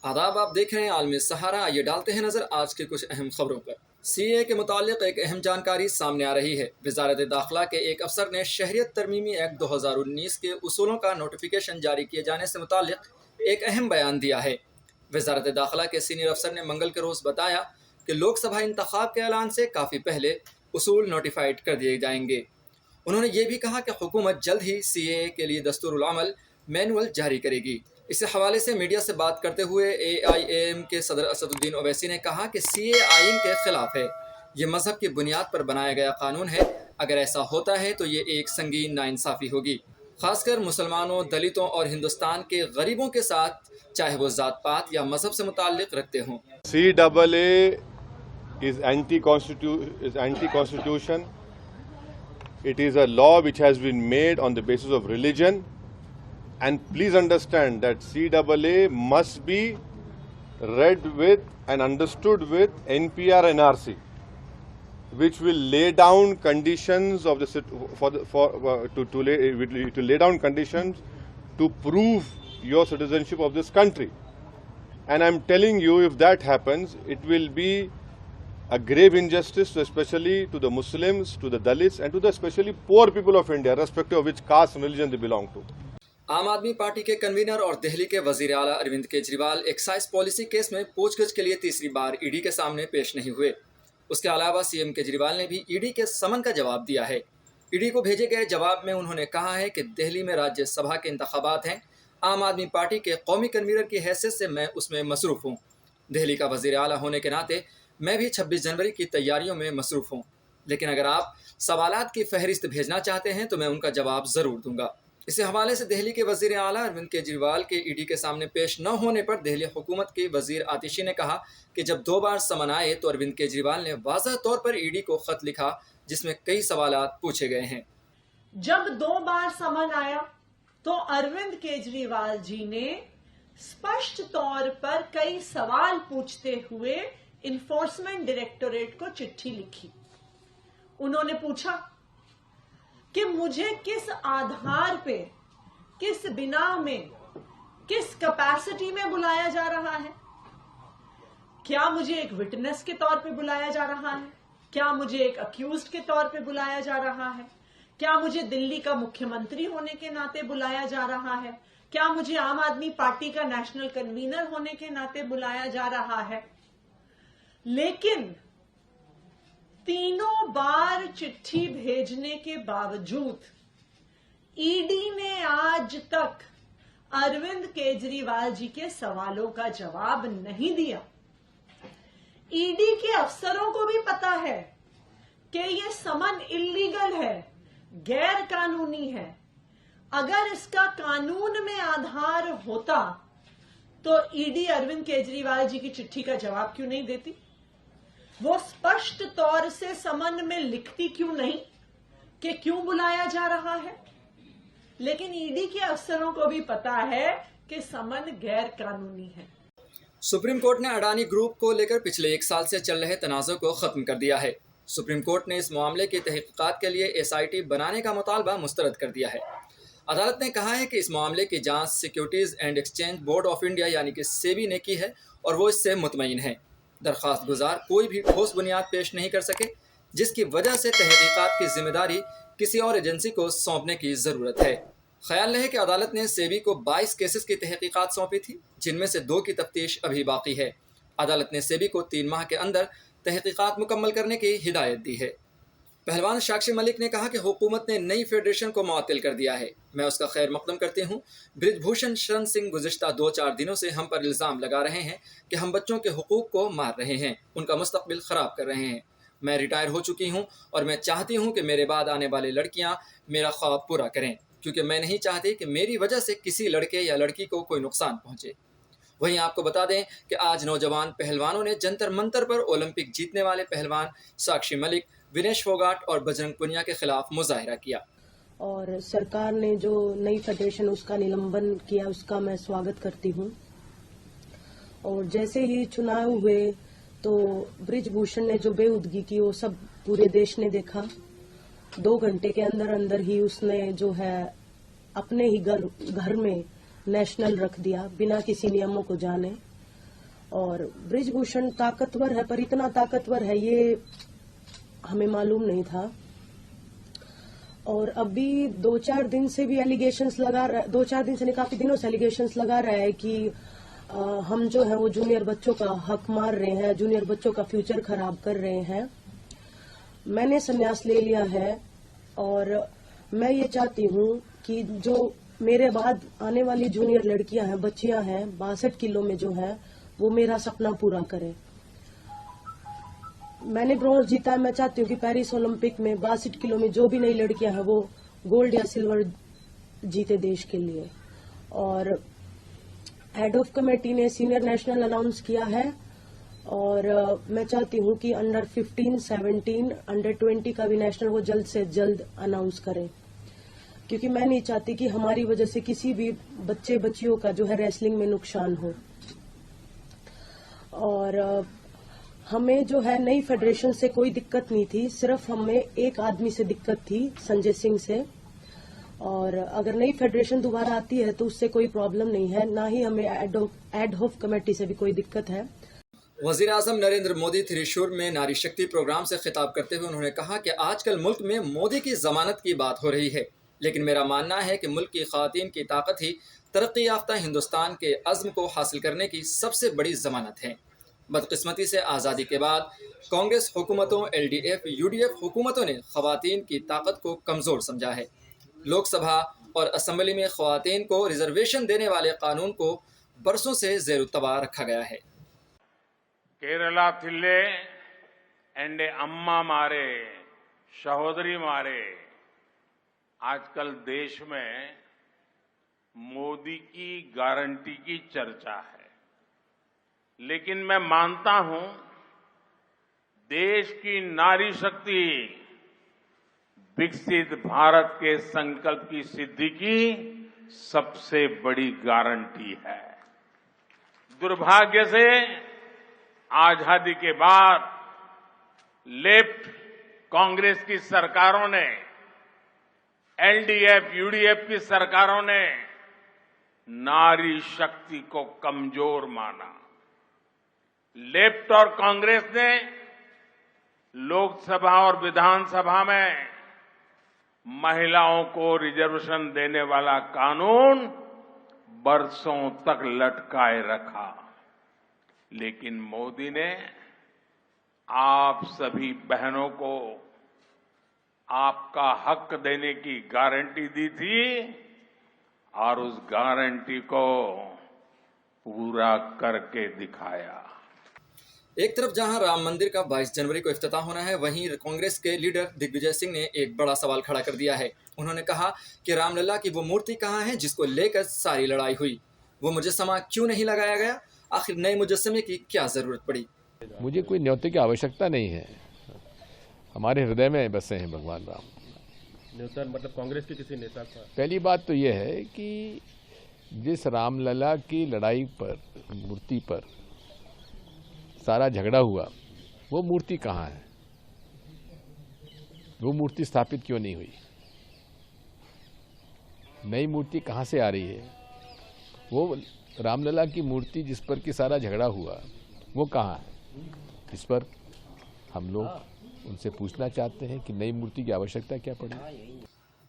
आदाब, आप देख रहे हैं आलमी सहारा। आइए डालते हैं नजर आज के कुछ अहम खबरों पर। सीए के मुतालिक एक अहम जानकारी सामने आ रही है। वजारत दाखिला के एक अफसर ने शहरियत तरमीमी एक्ट 2019 के उसूलों का नोटिफिकेशन जारी किए जाने से मुतालिक एक अहम बयान दिया है। वजारत दाखिला के सीनियर अफसर ने मंगल के रोज़ बताया कि लोकसभा इंतखाब के ऐलान से काफ़ी पहले उसूल नोटिफाइड कर दिए जाएंगे। उन्होंने ये भी कहा कि हुकूमत जल्द ही सीए के लिए दस्तूरुल अमल मैनुअल जारी करेगी। इस हवाले से मीडिया से बात करते हुए AIAM के सदर असदुद्दीन ओवैसी ने कहा कि सीए आइन के खिलाफ है। ये मजहब की बुनियाद पर बनाया गया कानून है। अगर ऐसा होता है तो ये एक संगीन नाइंसाफ़ी होगी, खासकर मुसलमानों, दलितों और हिंदुस्तान के गरीबों के साथ, चाहे वो जात पात या मजहब से मुताल्लिक रखते हों। CAA is anti-constitution. It is a law which has been made on the basis of religion. And please understand that CAA must be read with and understood with NPR NRC, which will lay down conditions of to lay down conditions to prove your citizenship of this country. And I'm telling you, if that happens, it will be a grave injustice, especially to the Muslims, to the Dalits, and to the especially poor people of India, irrespective of which caste and religion they belong to. आम आदमी party के convener और दिल्ली के वजीर आला Arvind Kejriwal excise policy case में पूछगछ के लिए तीसरी बार ईडी के सामने पेश नहीं हुए। उसके अलावा सीएम केजरीवाल ने भी ईडी के समन का जवाब दिया है। ईडी को भेजे गए जवाब में उन्होंने कहा है कि दिल्ली में राज्यसभा के इंतखाबात हैं। आम आदमी पार्टी के कौमी कन्वीनर की हैसियत से मैं उसमें मसरूफ़ हूँ। दिल्ली का वजीर आला होने के नाते मैं भी 26 जनवरी की तैयारियों में मसरूफ़ हूँ। लेकिन अगर आप सवालात की फहरिस्त भेजना चाहते हैं तो मैं उनका जवाब ज़रूर दूंगा। इसी हवाले से दिल्ली के वजीर आला अरविंद केजरीवाल के ईडी के सामने पेश न होने पर दिल्ली हुकूमत के वजीर आतिशी ने कहा कि जब 2 बार समन आए तो अरविंद केजरीवाल ने वाज़ह तौर पर ईडी को खत लिखा जिसमें कई सवालात पूछे गए हैं। जब 2 बार समन आया तो अरविंद केजरीवाल जी ने स्पष्ट तौर पर कई सवाल पूछते हुए इन्फोर्समेंट डायरेक्टोरेट को चिट्ठी लिखी। उन्होंने पूछा कि मुझे किस आधार पे, किस बिना में, किस कैपेसिटी में बुलाया जा रहा है। क्या मुझे एक विटनेस के तौर पे बुलाया जा रहा है? क्या मुझे एक अक्यूज्ड के तौर पे बुलाया जा रहा है? क्या मुझे दिल्ली का मुख्यमंत्री होने के नाते बुलाया जा रहा है? क्या मुझे आम आदमी पार्टी का नेशनल कन्वीनर होने के नाते बुलाया जा रहा है? लेकिन तीनों बार चिट्ठी भेजने के बावजूद ईडी ने आज तक अरविंद केजरीवाल जी के सवालों का जवाब नहीं दिया। ईडी के अफसरों को भी पता है कि ये समन इल्लीगल है, गैर कानूनी है। अगर इसका कानून में आधार होता तो ईडी अरविंद केजरीवाल जी की चिट्ठी का जवाब क्यों नहीं देती? वो स्पष्ट तौर से समन में लिखती क्यों नहीं कि क्यों बुलाया जा रहा है? लेकिन ईडी के अफसरों को भी पता है कि समन गैर कानूनी है। सुप्रीम कोर्ट ने अडानी ग्रुप को लेकर पिछले 1 साल से चल रहे तनाज़ुर को खत्म कर दिया है। सुप्रीम कोर्ट ने इस मामले की तहकीकात के लिए SIT बनाने का मुतालबा मुस्तरद कर दिया है। अदालत ने कहा है कि इस मामले की जांच securities and exchange board of India यानी कि सेबी ने की है और वो इससे मुतमईन है। दरख्वास्त गुजार कोई भी ठोस बुनियाद पेश नहीं कर सके, जिसकी वजह से तहकीकात की जिम्मेदारी किसी और एजेंसी को सौंपने की ज़रूरत है। ख्याल रहे कि अदालत ने सेबी को 22 केसेस की तहकीकात सौंपी थी, जिनमें से 2 की तफ्तीश अभी बाकी है। अदालत ने सेबी को 3 माह के अंदर तहकीकात मुकम्मल करने की हिदायत दी है। पहलवान साक्षी मलिक ने कहा कि हुकूमत ने नई फेडरेशन को मुअत्तल कर दिया है। मैं उसका खैर मकदम करती हूँ। बृजभूषण शरण सिंह गुज़िश्ता 2-4 दिनों से हम पर इल्ज़ाम लगा रहे हैं कि हम बच्चों के हुकूक को मार रहे हैं, उनका मुस्तकबिल ख़राब कर रहे हैं। मैं रिटायर हो चुकी हूँ और मैं चाहती हूँ कि मेरे बाद आने वाली लड़कियाँ मेरा ख्वाब पूरा करें, क्योंकि मैं नहीं चाहती कि मेरी वजह से किसी लड़के या लड़की को कोई नुकसान पहुँचे। वहीं आपको बता दें कि आज नौजवान पहलवानों ने जंतर मंतर पर ओलंपिक जीतने वाले पहलवान साक्षी मलिक, विनेश फोगाट और बजरंग पुनिया के खिलाफ मुजाहिरा किया। और सरकार ने जो नई फेडरेशन उसका निलंबन किया, उसका मैं स्वागत करती हूँ। और जैसे ही चुनाव हुए तो बृजभूषण ने जो बेउदगी की वो सब पूरे देश ने देखा। 2 घंटे के अंदर अंदर ही उसने जो है अपने ही घर में नेशनल रख दिया बिना किसी नियमों को जाने। और ब्रिजभूषण ताकतवर है, पर इतना ताकतवर है ये हमें मालूम नहीं था। और अभी 2-4 दिन से भी एलिगेशंस लगा रहा है, 2-4 दिन से नहीं काफी दिनों से एलिगेशंस लगा रहा है कि हम जो है वो जूनियर बच्चों का हक मार रहे हैं, जूनियर बच्चों का फ्यूचर खराब कर रहे हैं। मैंने संन्यास ले लिया है और मैं ये चाहती हूँ कि जो मेरे बाद आने वाली जूनियर लड़कियां हैं, बच्चियां हैं, 62 किलो में जो है वो मेरा सपना पूरा करें। मैंने ब्रॉन्ज जीता है, मैं चाहती हूँ कि पेरिस ओलंपिक में 62 किलो में जो भी नई लड़कियां हैं वो गोल्ड या सिल्वर जीते देश के लिए। और हेड ऑफ कमेटी ने सीनियर नेशनल अनाउंस किया है और मैं चाहती हूँ कि अंडर 15, 17, अंडर 20 का भी नेशनल वो जल्द से जल्द अनाउंस करें, क्योंकि मैं नहीं चाहती कि हमारी वजह से किसी भी बच्चे बच्चियों का जो है रेसलिंग में नुकसान हो। और हमें जो है नई फेडरेशन से कोई दिक्कत नहीं थी, सिर्फ हमें एक आदमी से दिक्कत थी, संजय सिंह से। और अगर नई फेडरेशन दोबारा आती है तो उससे कोई प्रॉब्लम नहीं है, ना ही हमें एड हॉक कमेटी से भी कोई दिक्कत है। वज़ीर आज़म नरेंद्र मोदी त्रिशूर में नारी शक्ति प्रोग्राम से खिताब करते हुए उन्होंने कहा कि आजकल मुल्क में मोदी की जमानत की बात हो रही है, लेकिन मेरा मानना है कि मुल्क की ख़वातीन की ताकत ही तरक्की याफ्ता हिंदुस्तान के अज़्म को हासिल करने की सबसे बड़ी जमानत है। बदकिस्मती से आज़ादी के बाद कांग्रेस हुकूमतों, LDF, UDF हुकूमतों ने ख़वातीन की ताकत को कमज़ोर समझा है। लोकसभा और असम्बली में ख़वातीन को रिजर्वेशन देने वाले कानून को बरसों से ज़ेर-उत-तबाह रखा गया है। കേരളത്തിലെ എൻ്റെ അമ്മമാരെ, സഹോദരിമാരെ, आजकल देश में मोदी की गारंटी की चर्चा है, लेकिन मैं मानता हूं देश की नारी शक्ति विकसित भारत के संकल्प की सिद्धि की सबसे बड़ी गारंटी है। दुर्भाग्य से आजादी के बाद लेफ्ट कांग्रेस की सरकारों ने, LDF, UDF की सरकारों ने नारी शक्ति को कमजोर माना। लेफ्ट और कांग्रेस ने लोकसभा और विधानसभा में महिलाओं को रिजर्वेशन देने वाला कानून बरसों तक लटकाए रखा, लेकिन मोदी ने आप सभी बहनों को आपका हक देने की गारंटी दी थी और उस गारंटी को पूरा करके दिखाया। एक तरफ जहां राम मंदिर का 22 जनवरी को इफ्तिताह होना है, वहीं कांग्रेस के लीडर दिग्विजय सिंह ने एक बड़ा सवाल खड़ा कर दिया है। उन्होंने कहा कि रामलला की वो मूर्ति कहाँ है जिसको लेकर सारी लड़ाई हुई, वो मुजस्समा क्यों नहीं लगाया गया, आखिर नए मुजस्समे की क्या जरूरत पड़ी। मुझे कोई न्योते की आवश्यकता नहीं है, हमारे हृदय में बसे हैं भगवान राम। नेता मतलब कांग्रेस के किसी नेता का? पहली बात तो यह है कि जिस रामलला की लड़ाई पर, मूर्ति पर सारा झगड़ा हुआ, वो मूर्ति कहाँ है, वो मूर्ति स्थापित क्यों नहीं हुई, नई मूर्ति कहाँ से आ रही है, वो रामलला की मूर्ति जिस पर कि सारा झगड़ा हुआ वो कहाँ है, इस पर हम लोग उनसे पूछना चाहते हैं कि नई मूर्ति की आवश्यकता क्या पड़ी।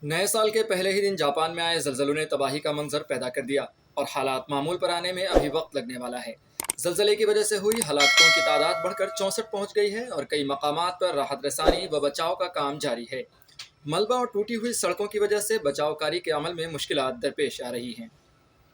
नए साल के पहले ही दिन जापान में आए ज़लज़लों ने तबाही का मंजर पैदा कर दिया और हालात मामूल पर आने में अभी वक्त लगने वाला है। ज़लज़ले की वजह से हुई हलाकतों की तादाद बढ़कर 64 पहुंच गई है और कई मकामात पर राहत रसानी व बचाव का काम जारी है। मलबा और टूटी हुई सड़कों की वजह से बचाव कार्य के अमल में मुश्किलात दरपेश आ रही हैं।